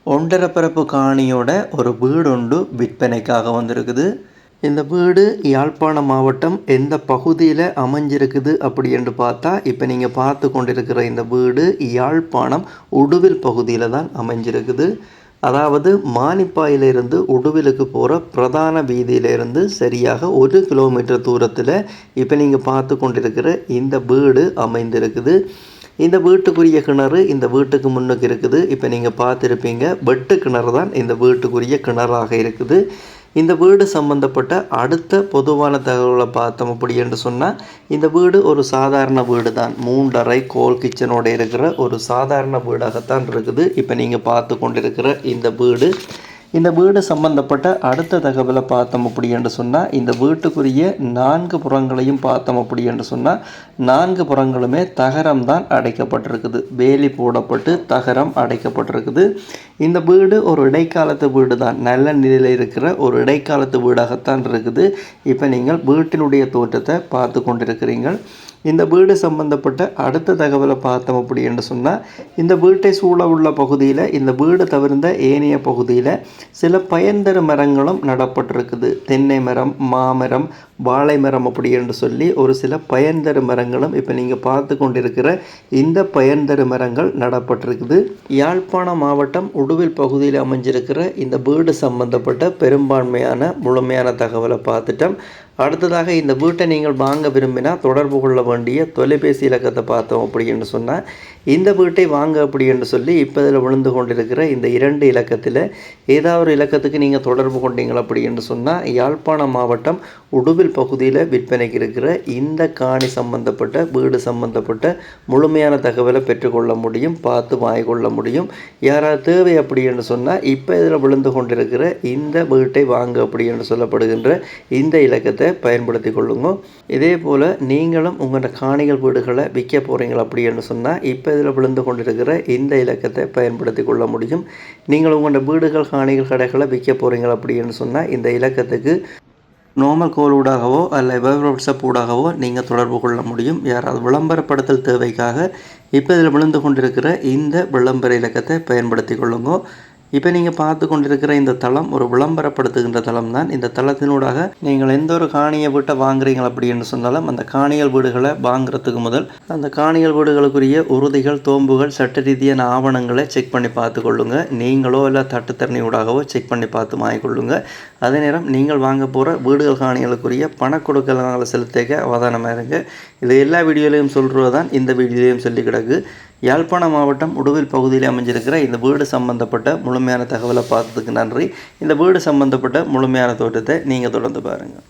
ஒன்றரை காணியோட ஒரு வீடு ஒன்று விற்பனைக்காக வந்திருக்குது. இந்த வீடு யாழ்ப்பாணம் மாவட்டம் எந்த பகுதியில் அமைஞ்சிருக்குது அப்படி என்று பார்த்தா, இப்போ நீங்கள் பார்த்து கொண்டிருக்கிற இந்த வீடு யாழ்ப்பாணம் உடுவில் பகுதியில் தான் அமைஞ்சிருக்குது. அதாவது மானிப்பாயிலிருந்து உடுவிலுக்கு போகிற பிரதான வீதியிலிருந்து சரியாக 1 கிலோமீட்டர் தூரத்தில் இப்போ நீங்கள் பார்த்து கொண்டிருக்கிற இந்த வீடு அமைந்திருக்குது. இந்த வீட்டுக்குரிய கிணறு இந்த வீட்டுக்கு முன்னுக்கு இருக்குது. இப்போ நீங்கள் பார்த்துருப்பீங்க, வெட்டு கிணறு தான் இந்த வீட்டுக்குரிய கிணறாக இருக்குது. இந்த வீடு சம்பந்தப்பட்ட அடுத்த பொதுவான தகவலை பார்த்தோம் அப்படி என்று சொன்னால், இந்த வீடு ஒரு சாதாரண வீடு தான். 3 அறை கோல் கிச்சனோடு இருக்கிற ஒரு சாதாரண வீடாகத்தான் இருக்குது. இப்போ நீங்கள் பார்த்து கொண்டிருக்கிற இந்த வீடு சம்பந்தப்பட்ட அடுத்த தகவலை பார்த்தோம் அப்படி என்று சொன்னால், இந்த வீட்டுக்குரிய 4 புறங்களையும் பார்த்தோம் அப்படி என்று சொன்னால், 4 புறங்களுமே தகரம் தான் அடைக்கப்பட்டிருக்குது. வேலி போடப்பட்டு தகரம் அடைக்கப்பட்டிருக்குது. இந்த வீடு ஒரு இடைக்காலத்து வீடு தான். நல்ல நிலையில் இருக்கிற ஒரு இடைக்காலத்து வீடாகத்தான் இருக்குது. இப்போ நீங்கள் வீட்டினுடைய தோற்றத்தை பார்த்து கொண்டிருக்கிறீர்கள். இந்த வீடு சம்பந்தப்பட்ட அடுத்த தகவலை பார்த்தோம் அப்படி என்று சொன்னால், இந்த வீட்டை சூழ உள்ள பகுதியில், இந்த வீடு தவிர்ந்த ஏனைய பகுதியில் சில பயன்தரு மரங்களும் நடப்பட்டிருக்குது. தென்னை மரம், மாமரம், வாழை மரம் அப்படி என்று சொல்லி ஒரு சில பயன்தரு மரங்களும் இப்போ நீங்கள் பார்த்து கொண்டிருக்கிற இந்த பயன்தரு மரங்கள் நடப்பட்டிருக்குது. யாழ்ப்பாணம் மாவட்டம் உடுவில் பகுதியில் அமைஞ்சிருக்கிற இந்த வீடு சம்பந்தப்பட்ட பெரும்பான்மையான முழுமையான தகவலை பார்த்துட்டோம். அடுத்ததாக இந்த வீட்டை நீங்கள் வாங்க விரும்பினா தொடர்பு கொள்ள வேண்டிய தொலைபேசி இலக்கத்தை பார்த்தோம் அப்படி என்று சொன்னால், இந்த வீட்டை வாங்க அப்படி என்று சொல்லி இப்போ இதில் விழுந்து கொண்டிருக்கிற இந்த 2 இலக்கத்தில் ஏதாவது ஒரு இலக்கத்துக்கு நீங்கள் தொடர்பு கொண்டீங்கள் அப்படி என்று சொன்னால், யாழ்ப்பாணம் மாவட்டம் உடுவில் பகுதியில் விற்பனைக்கு இருக்கிற இந்த காணி சம்பந்தப்பட்ட வீடு சம்பந்தப்பட்ட முழுமையான தகவலை பெற்றுக்கொள்ள முடியும், பார்த்து வாங்கிக்கொள்ள முடியும். யாராவது தேவை அப்படி என்று சொன்னால், இப்போ இதில் விழுந்து கொண்டிருக்கிற இந்த வீட்டை வாங்க அப்படி என்று சொல்லப்படுகின்ற இந்த இலக்கத்தை பயன்படுத்தி கொள்ளுங்க. இதே போல் நீங்களும் உங்களோட காணிகள் வீடுகளை விற்க போகிறீங்களா அப்படி என்று சொன்னால், இப்போ இதில் விழுந்து கொண்டிருக்கிற இந்த இலக்கத்தை பயன்படுத்தி கொள்ள முடியும். நீங்கள் உங்களோட வீடுகள் காணிகள் கடைகளை விற்க போகிறீங்களா அப்படி என்று சொன்னால், இந்த இலக்கத்துக்கு நார்மல் கோல் ஊடாகவோ அல்ல வாட்ஸ்அப் ஊடாகவோ நீங்கள் தொடர்பு கொள்ள முடியும். யாராவது விளம்பரப்படுத்தல் தேவைக்காக இப்போ இதில் விழுந்து கொண்டிருக்கிற இந்த விளம்பர இலக்கத்தை பயன்படுத்தி கொள்ளுங்க. இப்போ நீங்கள் பார்த்து கொண்டிருக்கிற இந்த தளம் ஒரு விளம்பரப்படுத்துகின்ற தளம் தான். இந்த தளத்தினூடாக நீங்கள் எந்த ஒரு காணியை வீட்டை வாங்குறீங்கள் அப்படின்னு சொன்னாலும், அந்த காணிகள் வீடுகளை வாங்குறதுக்கு முதல் அந்த காணிகள் வீடுகளுக்குரிய உறுதிகள், தோம்புகள், சட்ட ரீதியான ஆவணங்களை செக் பண்ணி பார்த்து கொள்ளுங்க. நீங்களோ இல்லை தட்டுத்தரணி ஊடாகவோ செக் பண்ணி பார்த்து வாங்கிக்கொள்ளுங்க. அதே நேரம் நீங்கள் வாங்க போகிற வீடுகள் காணிகளுக்குரிய பண கொடுக்கல்களை செலுத்திக்க அவதானமாக இருங்க. இது எல்லா வீடியோலையும் சொல்கிறது தான் இந்த வீடியோலையும் சொல்லி கிடக்கு. யாழ்ப்பாணம் மாவட்டம் உடுவில் பகுதியில் அமைஞ்சிருக்கிற இந்த வீடு சம்பந்தப்பட்ட முழுமையான தகவலை பார்த்ததுக்கு நன்றி. இந்த வீடு சம்பந்தப்பட்ட முழுமையான தோற்றத்தை நீங்கள் தொடர்ந்து பாருங்கள்.